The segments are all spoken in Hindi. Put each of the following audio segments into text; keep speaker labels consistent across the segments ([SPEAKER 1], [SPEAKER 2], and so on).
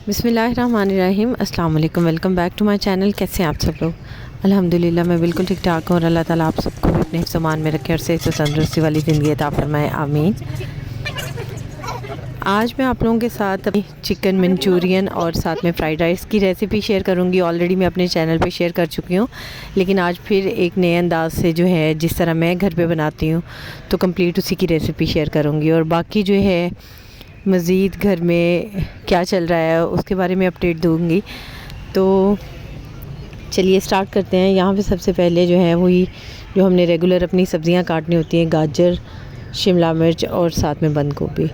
[SPEAKER 1] बिस्मिल्लाहिर्रहमानिर्रहीम अस्सलाम वालेकुम। Welcome back to my channel. कैसे हैं आप सब लोग? अल्हम्दुलिल्लाह मैं बिल्कुल ठीक ठाक हूँ और अल्लाह ताला आप सबको भी अपने सामान में रखे और सेहत और तंदुरुस्ती वाली ज़िंदगी अता फरमाए, आमीन। आज मैं आप लोगों के साथ अपनी चिकन मंचूरियन और साथ में फ़्राइड राइस की रेसिपी शेयर करूंगी। ऑलरेडी मैं अपने चैनल पे शेयर कर चुकी हूँ, लेकिन आज फिर एक नए अंदाज से जो है जिस तरह मैं घर पे बनाती हूँ तो कंप्लीट उसी की रेसिपी शेयर करूँगी। और बाकी जो है मज़ीद घर में क्या चल रहा है उसके बारे में अपडेट दूँगी। तो चलिए स्टार्ट करते हैं। यहाँ पे सबसे पहले जो है वही जो हमने रेगुलर अपनी सब्ज़ियाँ काटनी होती हैं, गाजर, शिमला मिर्च और साथ में बंद गोभी।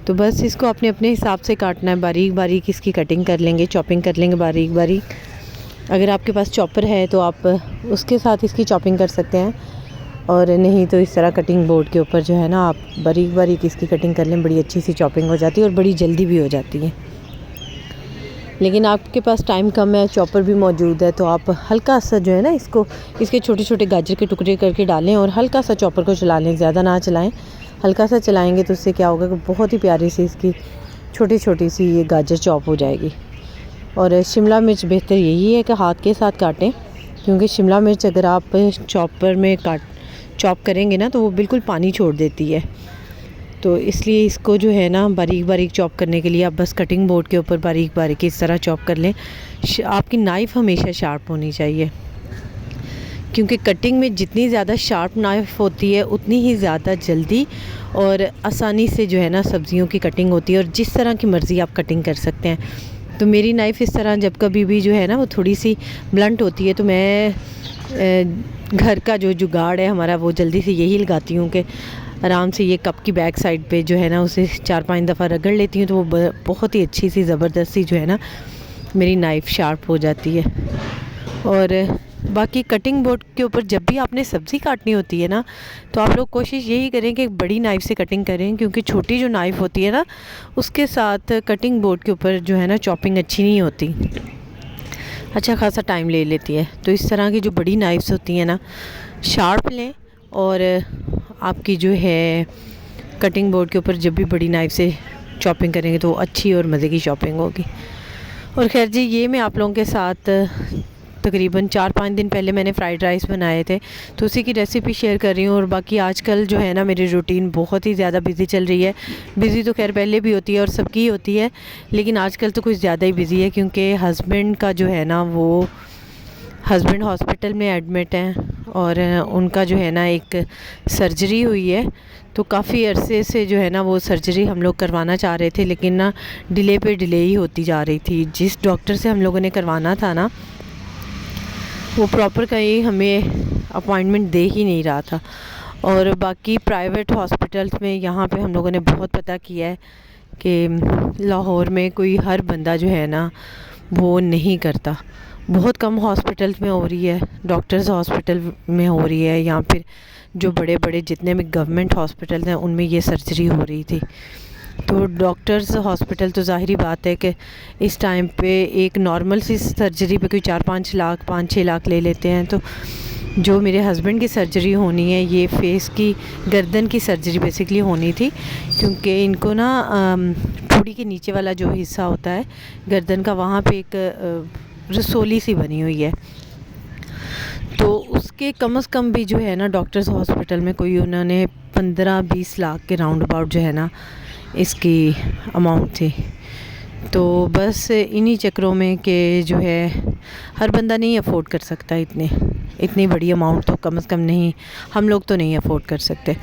[SPEAKER 1] तो बस इसको अपने अपने हिसाब से काटना है, बारीक बारीक इसकी कटिंग कर लेंगे, चॉपिंग कर लेंगे बारीक बारीक। अगर आपके पास चॉपर है तो आप उसके साथ इसकी चॉपिंग कर सकते हैं, और नहीं तो इस तरह कटिंग बोर्ड के ऊपर जो है ना आप बारीक बारीक इसकी कटिंग कर लें। बड़ी अच्छी सी चॉपिंग हो जाती है और बड़ी जल्दी भी हो जाती है। लेकिन आपके पास टाइम कम है, चॉपर भी मौजूद है, तो आप हल्का सा जो है ना इसके छोटे छोटे गाजर के टुकड़े करके डालें और हल्का सा चॉपर को चला लें। ज़्यादा ना चलाएं, हल्का सा चलाएंगे तो उससे क्या होगा कि बहुत ही प्यारी सी इसकी छोटी छोटी सी ये गाजर चॉप हो जाएगी। और शिमला मिर्च बेहतर यही है कि हाथ के साथ काटें, क्योंकि शिमला मिर्च अगर आप चॉपर में चॉप करेंगे ना तो वो बिल्कुल पानी छोड़ देती है। तो इसलिए इसको जो है ना बारीक बारीक चॉप करने के लिए आप बस कटिंग बोर्ड के ऊपर बारीक बारीक इस तरह चॉप कर लें। आपकी नाइफ़ हमेशा शार्प होनी चाहिए, क्योंकि कटिंग में जितनी ज़्यादा शार्प नाइफ़ होती है उतनी ही ज़्यादा जल्दी और आसानी से जो है ना सब्ज़ियों की कटिंग होती है, और जिस तरह की मर्ज़ी आप कटिंग कर सकते हैं। तो मेरी नाइफ़ इस तरह जब कभी भी जो है ना वो थोड़ी सी ब्लंट होती है तो मैं घर का जो जुगाड़ है हमारा वो जल्दी से यही लगाती हूँ कि आराम से ये कप की बैक साइड पे जो है ना उसे 4-5 दफ़ा रगड़ लेती हूँ, तो वो बहुत ही अच्छी सी ज़बरदस्ती जो है ना मेरी नाइफ़ शार्प हो जाती है। और बाकी कटिंग बोर्ड के ऊपर जब भी आपने सब्ज़ी काटनी होती है ना तो आप लोग कोशिश यही करें कि बड़ी नाइफ़ से कटिंग करें, क्योंकि छोटी जो नाइफ़ होती है ना उसके साथ कटिंग बोर्ड के ऊपर जो है ना चॉपिंग अच्छी नहीं होती, अच्छा खासा टाइम ले लेती है। तो इस तरह की जो बड़ी नाइफ्स होती हैं ना शार्प लें, और आपकी जो है कटिंग बोर्ड के ऊपर जब भी बड़ी नाइफ़ से चॉपिंग करेंगे तो अच्छी और मज़े की चॉपिंग होगी। और खैर जी, ये मैं आप लोगों के साथ तकरीबन 4-5 दिन पहले मैंने फ़्राइड राइस बनाए थे, तो उसी की रेसिपी शेयर कर रही हूँ। और बाकी आजकल जो है ना मेरी रूटीन बहुत ही ज़्यादा बिज़ी चल रही है। बिज़ी तो खैर पहले भी होती है और सबकी ही होती है, लेकिन आजकल तो कुछ ज़्यादा ही बिज़ी है, क्योंकि हस्बैंड का जो है ना वो हस्बैंड हॉस्पिटल में एडमिट हैं और उनका जो है ना एक सर्जरी हुई है। तो काफ़ी अरसे से जो है ना वो सर्जरी हम लोग करवाना चाह रहे थे, लेकिन ना डिले पे डिले ही होती जा रही थी। जिस डॉक्टर से हम लोगों ने करवाना था ना वो प्रॉपर कहीं हमें अपॉइंटमेंट दे ही नहीं रहा था। और बाकी प्राइवेट हॉस्पिटल्स में यहाँ पे हम लोगों ने बहुत पता किया है कि लाहौर में कोई हर बंदा जो है ना वो नहीं करता। बहुत कम हॉस्पिटल्स में हो रही है, डॉक्टर्स हॉस्पिटल में हो रही है, या फिर जो बड़े बड़े जितने भी गवर्नमेंट हॉस्पिटल्स हैं उनमें ये सर्जरी हो रही थी। तो डॉक्टर्स हॉस्पिटल तो ज़ाहिरी बात है कि इस टाइम पे एक नॉर्मल सी सर्जरी पे कोई 4-5 लाख 5-6 लाख ले लेते हैं। तो जो मेरे हस्बैंड की सर्जरी होनी है, ये फेस की गर्दन की सर्जरी बेसिकली होनी थी, क्योंकि इनको ना ठोड़ी के नीचे वाला जो हिस्सा होता है गर्दन का, वहाँ पे एक रसोली सी बनी हुई है। तो उसके कम से कम भी जो है ना डॉक्टर्स हॉस्पिटल में कोई उन्होंने 15-20 लाख के राउंड अबाउट जो है ना इसकी अमाउंट थी। तो बस इन्हीं चक्रों में कि जो है हर बंदा नहीं अफोर्ड कर सकता इतनी बड़ी अमाउंट, तो कम से कम नहीं, हम लोग तो नहीं अफोर्ड कर सकते।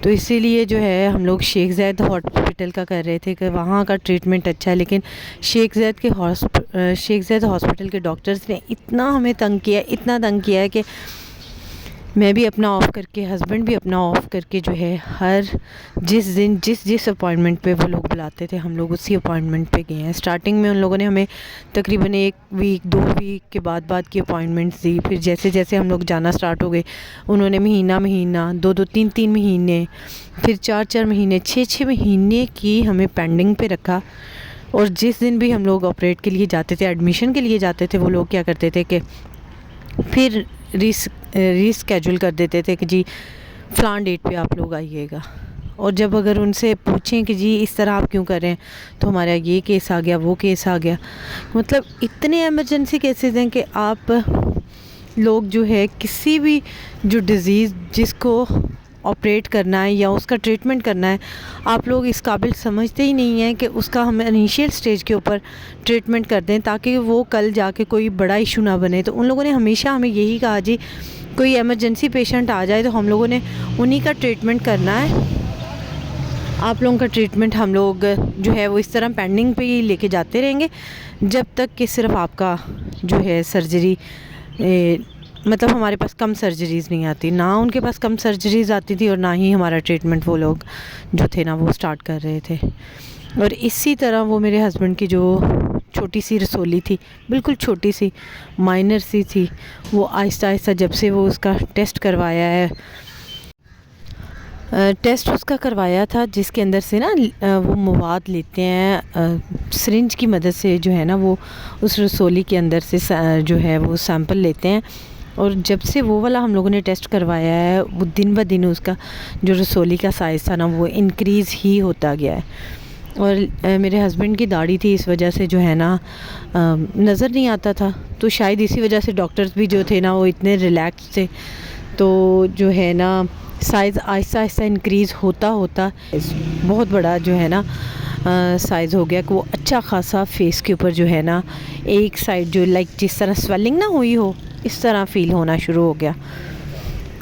[SPEAKER 1] तो इसीलिए जो है हम लोग शेख ज़ायद हॉस्पिटल का कर रहे थे कि वहाँ का ट्रीटमेंट अच्छा है, लेकिन शेख ज़ायद हॉस्पिटल के डॉक्टर्स ने इतना हमें तंग किया, इतना तंग किया है कि मैं भी अपना ऑफ़ करके, हस्बैंड भी अपना ऑफ़ करके जो है हर जिस दिन जिस अपॉइंटमेंट पे वो लोग बुलाते थे हम लोग उसी अपॉइंटमेंट पे गए हैं। स्टार्टिंग में उन लोगों ने हमें तकरीबन 1 वीक 2 वीक के बाद की अपॉइंटमेंट्स दी। फिर जैसे जैसे हम लोग जाना स्टार्ट हो गए उन्होंने महीना 2-2 3-3 महीने, फिर 4-4 महीने, 6-6 महीने की हमें पेंडिंग पे रखा। और जिस दिन भी हम लोग ऑपरेट के लिए जाते थे, एडमिशन के लिए जाते थे, वो लोग क्या करते थे कि फिर रीस्केड्यूल कर देते थे कि जी फ़लाँ डेट पे आप लोग आइएगा। और जब अगर उनसे पूछें कि जी इस तरह आप क्यों कर रहे हैं, तो हमारा ये केस आ गया, वो केस आ गया। मतलब इतने इमरजेंसी केसेस हैं कि आप लोग जो है किसी भी जो डिज़ीज़ जिसको ऑपरेट करना है या उसका ट्रीटमेंट करना है, आप लोग इस काबिल समझते ही नहीं हैं कि उसका हम इनिशियल स्टेज के ऊपर ट्रीटमेंट कर दें ताकि वो कल जाके कोई बड़ा इशू ना बने। तो उन लोगों ने हमेशा हमें यही कहा, जी कोई इमरजेंसी पेशेंट आ जाए तो हम लोगों ने उन्हीं का ट्रीटमेंट करना है। आप लोगों का ट्रीटमेंट हम लोग जो है वो इस तरह पेंडिंग पे ही लेके जाते रहेंगे जब तक कि सिर्फ आपका जो है सर्जरी मतलब हमारे पास कम सर्जरीज़ नहीं आती, ना उनके पास कम सर्जरीज़ आती थी और ना ही हमारा ट्रीटमेंट वो लोग जो थे ना वो स्टार्ट कर रहे थे। और इसी तरह वो मेरे हस्बैंड की जो छोटी सी रसोली थी, बिल्कुल छोटी सी माइनर सी थी, वो आहिस्ता आहिस्ता जब से वो उसका टेस्ट करवाया है, टेस्ट उसका करवाया था जिसके अंदर से ना वो मवाद लेते हैं सिरिंज की मदद से, जो है ना वो उस रसोली के अंदर से जो है वो सैंपल लेते हैं। और जब से वो वाला हम लोगों ने टेस्ट करवाया है, वो दिन ब दिन उसका जो रसोली का साइज़ था ना वो इंक्रीज़ ही होता गया है। और मेरे हस्बैंड की दाढ़ी थी, इस वजह से जो है ना नज़र नहीं आता था, तो शायद इसी वजह से डॉक्टर्स भी जो थे ना वो इतने रिलैक्स थे। तो जो है ना साइज़ आहिस्ता आहिस्ता इंक्रीज़ होता होता बहुत बड़ा जो है ना साइज़ हो गया कि वो अच्छा खासा फेस के ऊपर जो है ना एक साइड जो लाइक जिस तरह स्वेलिंग ना हुई हो इस तरह फ़ील होना शुरू हो गया।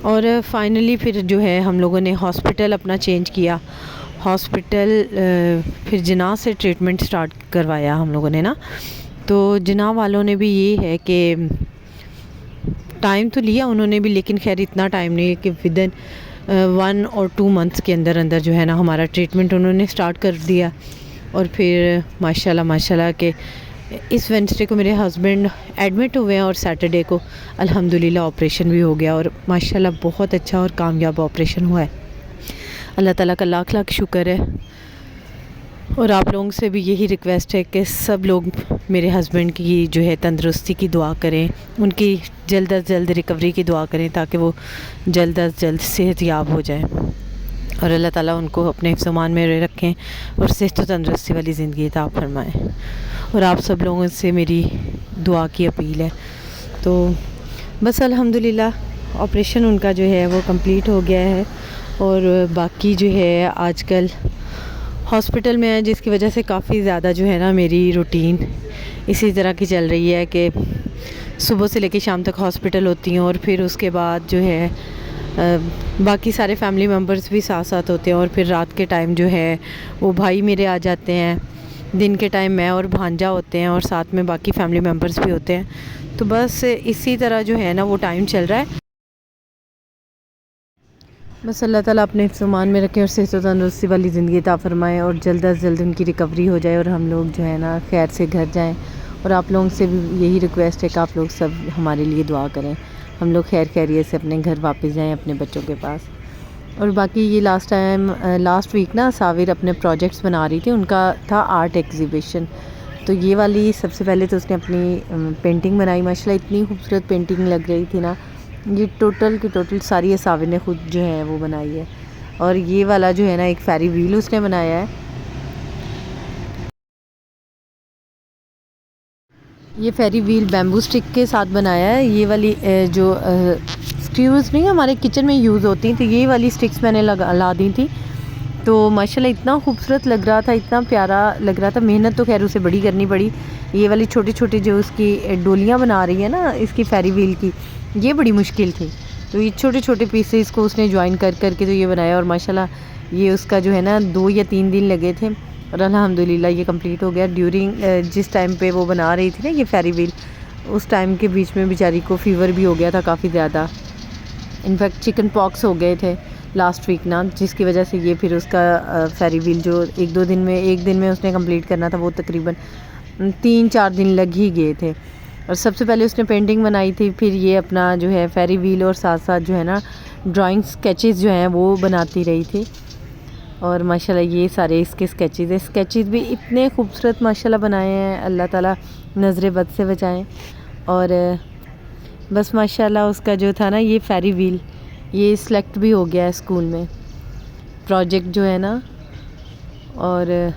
[SPEAKER 1] और फाइनली फिर जो है हम लोगों ने हॉस्पिटल अपना चेंज किया। हॉस्पिटल फिर जिना से ट्रीटमेंट स्टार्ट करवाया हम लोगों ने ना। तो जिना वालों ने भी ये है कि टाइम तो लिया उन्होंने भी, लेकिन खैर इतना टाइम नहीं है कि विदिन 1 और 2 मंथ्स के अंदर अंदर जो है ना हमारा ट्रीटमेंट उन्होंने स्टार्ट कर दिया। और फिर माशाल्लाह के इस वेडनेसडे को मेरे हस्बैंड एडमिट हुए हैं और सैटरडे को अल्हम्दुलिल्लाह ऑपरेशन भी हो गया और माशाल्लाह बहुत अच्छा और कामयाब ऑपरेशन हुआ है। अल्लाह ताला का लाख लाख शुक्र है। और आप लोगों से भी यही रिक्वेस्ट है कि सब लोग मेरे हस्बैंड की जो है तंदुरुस्ती की दुआ करें, उनकी जल्द अज जल्द रिकवरी की दुआ करें ताकि वो जल्द अज जल्द सेहतयाब हो जाएं और अल्लाह ताला उनको अपने हिफ्ज़-ओ-मान में रखें और सेहत व तंदुरुस्ती वाली ज़िंदगी अता फरमाएं। और आप सब लोगों से मेरी दुआ की अपील है। तो बस अल्हम्दुलिल्लाह ऑपरेशन उनका जो है वो कंप्लीट हो गया है और बाकी जो है आजकल हॉस्पिटल में है, जिसकी वजह से काफ़ी ज़्यादा जो है ना मेरी रूटीन इसी तरह की चल रही है कि सुबह से लेकर शाम तक हॉस्पिटल होती हैं और फिर उसके बाद जो है बाकी सारे फैमिली मेम्बर्स भी साथ साथ होते हैं और फिर रात के टाइम जो है वो भाई मेरे आ जाते हैं, दिन के टाइम मैं और भांजा होते हैं और साथ में बाकी फैमिली मेम्बर्स भी होते हैं। तो बस इसी तरह जो है ना वो टाइम चल रहा है। बस अल्लाह ताला अपने हिफ्ज़-ओ-मान में रखें और सेहत व तंदुरुस्ती वाली ज़िंदगी अता फ़रमाएँ और जल्द अज़ जल्द उनकी रिकवरी हो जाए और हम लोग जो है ना खैर से घर जाएं। और आप लोगों से भी यही रिक्वेस्ट है कि आप लोग सब हमारे लिए दुआ करें, हम लोग खैर खैरियत से अपने घर वापस जाएं अपने बच्चों के पास। और बाकी ये लास्ट वीक ना साविर अपने प्रोजेक्ट्स बना रही थी, उनका था आर्ट एग्ज़िबिशन। तो ये वाली सबसे पहले तो उसने अपनी पेंटिंग बनाई, माशाल्लाह इतनी खूबसूरत पेंटिंग लग रही थी ना। ये टोटल की टोटल सारी साविर ने खुद जो है वो बनाई है। और ये वाला जो है ना एक फेरी व्हील उसने बनाया है। ये फेरी व्हील बैम्बू स्टिक के साथ बनाया है। ये वाली जो स्क्रूज़ नहीं हमारे किचन में यूज़ होती थी, ये वाली स्टिक्स मैंने ला दी थी। तो माशाल्लाह इतना खूबसूरत लग रहा था, इतना प्यारा लग रहा था। मेहनत तो खैर उसे बड़ी करनी पड़ी। ये वाली छोटी छोटी जो उसकी डोलियाँ बना रही है ना इसकी फेरी व्हील की, ये बड़ी मुश्किल थी। तो ये छोटे छोटे पीसेस को उसने ज्वाइन कर करके तो ये बनाया और माशाल्लाह ये उसका जो है ना 2 या 3 दिन लगे थे और अल्हम्दुलिल्लाह ये कंप्लीट हो गया। ड्यूरिंग जिस टाइम पे वो बना रही थी ना ये फेरी व्हील, उस टाइम के बीच में बेचारी को फ़ीवर भी हो गया था काफ़ी ज़्यादा। इनफैक्ट चिकन पॉक्स हो गए थे लास्ट वीक ना, जिसकी वजह से ये फिर उसका फेरी व्हील जो एक दिन में उसने कंप्लीट करना था वो तकरीबन 3-4 दिन लग ही गए थे। और सबसे पहले उसने पेंटिंग बनाई थी, फिर ये अपना जो है फेरी व्हील और साथ साथ जो है ना ड्राइंग स्केचेस जो हैं वो बनाती रही थी। और माशाल्लाह ये सारे इसके स्केचेस भी इतने खूबसूरत माशाल्लाह बनाए हैं, अल्लाह ताला नज़र बद से बचाएं। और बस माशाल्लाह उसका जो था ना ये फेरी व्हील ये सिलेक्ट भी हो गया है स्कूल में। प्रोजेक्ट जो है ना, और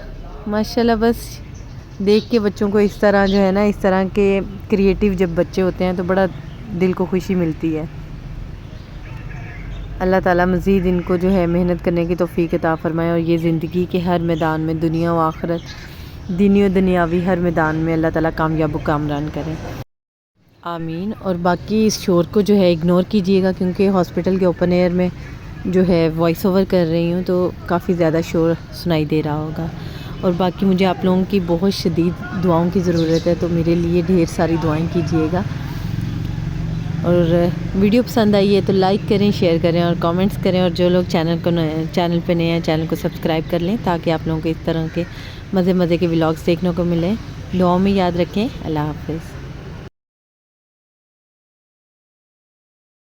[SPEAKER 1] माशाल्लाह बस देख के बच्चों को इस तरह जो है ना, इस तरह के क्रिएटिव जब बच्चे होते हैं तो बड़ा दिल को खुशी मिलती है। अल्लाह ताला मज़ीद इनको जो है मेहनत करने की तौफ़ीक अता फ़रमाए और ये ज़िंदगी के हर मैदान में, दुनिया व आखिरत, दीनी और दुनियावी हर मैदान में अल्लाह ताला कामयाब व कामरान करें, आमीन। और बाकी इस शोर को जो है इग्नोर कीजिएगा, क्योंकि हॉस्पिटल के ओपन एयर में जो है वॉइस ओवर कर रही हूँ तो काफ़ी ज़्यादा शोर सुनाई दे रहा होगा। और बाकी मुझे आप लोगों की बहुत शदीद दुआओं की ज़रूरत है, तो मेरे लिए ढेर सारी दुआएं कीजिएगा। और वीडियो पसंद आई है तो लाइक करें, शेयर करें और कमेंट्स करें। और जो लोग चैनल पे नए हैं, चैनल को सब्सक्राइब कर लें, ताकि आप लोगों को इस तरह के मज़े के व्लॉग्स देखने को मिले। दुआओं में याद रखें। अल्लाह हाफ़िज़।